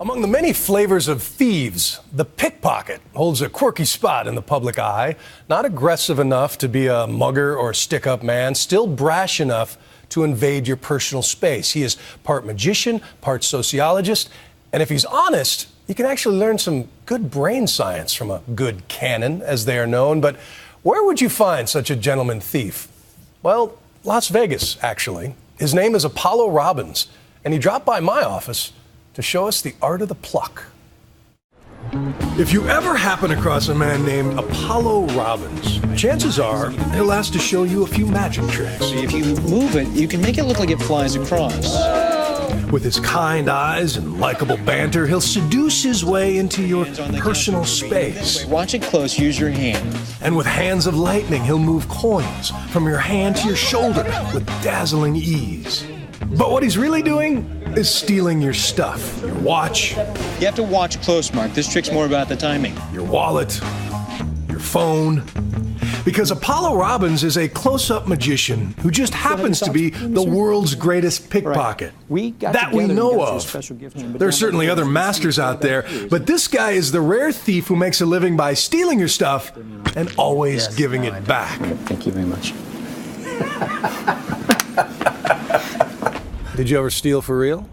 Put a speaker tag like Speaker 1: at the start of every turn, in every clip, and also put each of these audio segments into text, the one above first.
Speaker 1: Among the many flavors of thieves, the pickpocket holds a quirky spot in the public eye. Not aggressive enough to be a mugger or stick-up man, still brash enough to invade your personal space. He is part magician, part sociologist, and if he's honest, you can actually learn some good brain science from a good cannon, as they are known. But where would you find such a gentleman thief? Well, Las Vegas, actually. His name is Apollo Robbins, and he dropped by my office to show us the art of the pluck. If you ever happen across a man named Apollo Robbins, chances are he'll ask to show you a few magic tricks.
Speaker 2: If you move it, you can make it look like it flies across.
Speaker 1: With his kind eyes and likable banter, he'll seduce his way into your personal space.
Speaker 2: Watch it close, use your hand.
Speaker 1: And with hands of lightning, he'll move coins from your hand to your shoulder with dazzling ease. But what he's really doing is stealing your stuff. Your watch.
Speaker 2: You have to watch close, Mark. This trick's more about the timing.
Speaker 1: Your wallet. Your phone. Because Apollo Robbins is a close-up magician who just happens to be the world's greatest pickpocket. That we know of. There are certainly other masters out there, but this guy is the rare thief who makes a living by stealing your stuff and always giving it back.
Speaker 2: Thank you very much.
Speaker 1: Did you ever steal for real?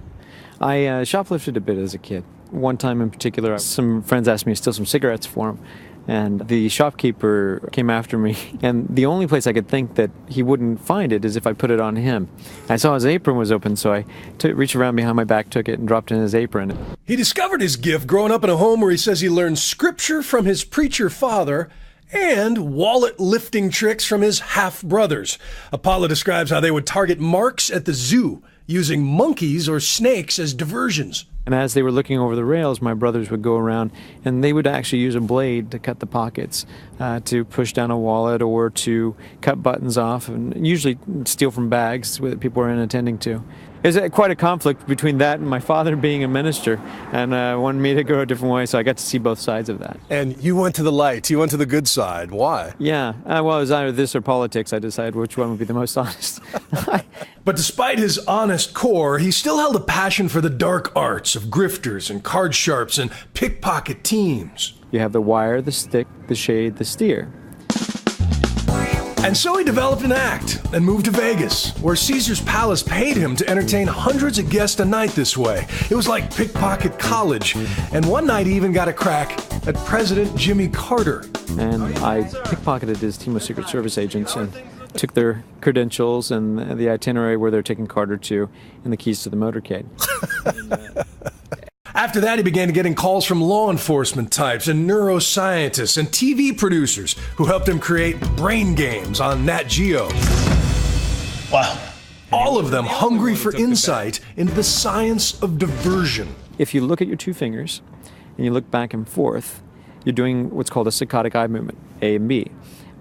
Speaker 3: I shoplifted a bit as a kid. One time in particular, some friends asked me to steal some cigarettes for them, and the shopkeeper came after me, and the only place I could think that he wouldn't find it is if I put it on him. I saw his apron was open, so I reached around behind my back, took it, and dropped it in his apron.
Speaker 1: He discovered his gift growing up in a home where he says he learned scripture from his preacher father and wallet-lifting tricks from his half-brothers. Apollo describes how they would target marks at the zoo, using monkeys or snakes as diversions.
Speaker 3: And as they were looking over the rails, my brothers would go around and they would actually use a blade to cut the pockets, to push down a wallet or to cut buttons off, and usually steal from bags that people were unattending to. It was quite a conflict between that and my father being a minister, and wanted me to go a different way, so I got to see both sides of that.
Speaker 1: And you went to the light, you went to the good side. Why?
Speaker 3: Yeah, well, it was either this or politics. I decided which one would be the most honest.
Speaker 1: But despite his honest core, he still held a passion for the dark arts of grifters and card sharps and pickpocket teams.
Speaker 3: You have the wire, the stick, the shade, the steer.
Speaker 1: And so he developed an act and moved to Vegas, where Caesar's Palace paid him to entertain hundreds of guests a night this way. It was like pickpocket college. And one night he even got a crack at President Jimmy Carter.
Speaker 3: And I pickpocketed his team of Secret Service agents and took their credentials and the itinerary where they're taking Carter to and the keys to the motorcade.
Speaker 1: After that, he began getting calls from law enforcement types and neuroscientists and TV producers who helped him create brain games on Nat Geo.
Speaker 2: Wow.
Speaker 1: All of them hungry for insight into the science of diversion.
Speaker 3: If you look at your two fingers and you look back and forth, you're doing what's called a saccadic eye movement, A and B.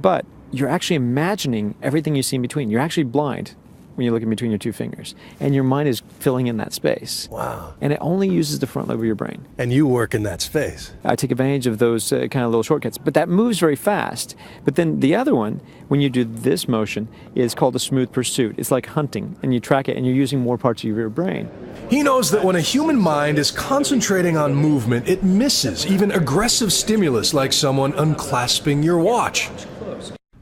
Speaker 3: But you're actually imagining everything you see in between. You're actually blind when you look in between your two fingers, and your mind is filling in that space.
Speaker 1: Wow.
Speaker 3: And it only uses the front lobe of your brain.
Speaker 1: And you work in that space.
Speaker 3: I take advantage of those kind of little shortcuts, but that moves very fast. But then the other one, when you do this motion, is called a smooth pursuit. It's like hunting, and you track it, and you're using more parts of your brain.
Speaker 1: He knows that when a human mind is concentrating on movement, it misses even aggressive stimulus like someone unclasping your watch.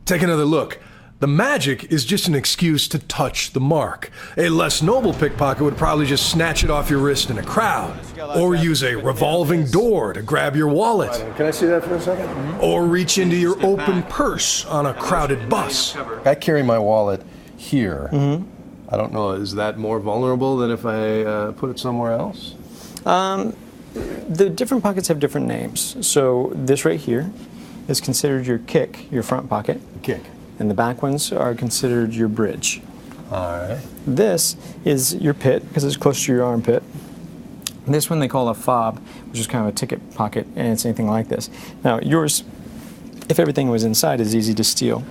Speaker 1: Take another look. The magic is just an excuse to touch the mark. A less noble pickpocket would probably just snatch it off your wrist in a crowd, or use a revolving door to grab your wallet.
Speaker 4: Can I see that for a second?
Speaker 1: Or reach into your open purse on a crowded bus.
Speaker 4: I carry my wallet here. I don't know, is that more vulnerable than if I put it somewhere else?
Speaker 5: The different pockets have different names. So this right here is considered your kick, your front pocket.
Speaker 4: Kick.
Speaker 5: And the back ones are considered your bridge.
Speaker 4: All right.
Speaker 5: This is your pit, because it's close to your armpit. This one they call a fob, which is kind of a ticket pocket, and it's anything like this. Now yours, if everything was inside, is easy to steal.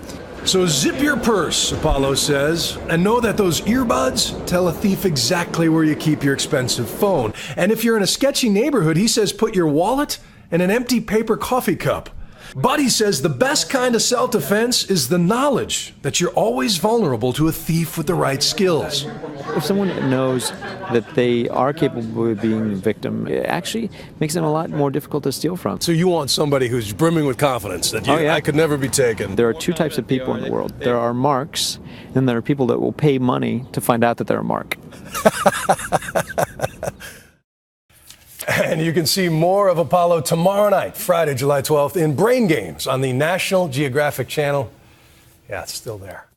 Speaker 1: So zip your purse, Apollo says, and know that those earbuds tell a thief exactly where you keep your expensive phone. And if you're in a sketchy neighborhood, he says put your wallet in an empty paper coffee cup. But he says the best kind of self-defense is the knowledge that you're always vulnerable to a thief with the right skills.
Speaker 3: If someone knows that they are capable of being a victim, it actually makes them a lot more difficult to steal from.
Speaker 1: So you want somebody who's brimming with confidence that I could never be taken.
Speaker 3: There are two types of people in the world. There are marks, and there are people that will pay money to find out that they're a mark.
Speaker 1: And you can see more of Apollo tomorrow night, Friday, July 12th, in Brain Games on the National Geographic Channel. Yeah, it's still there.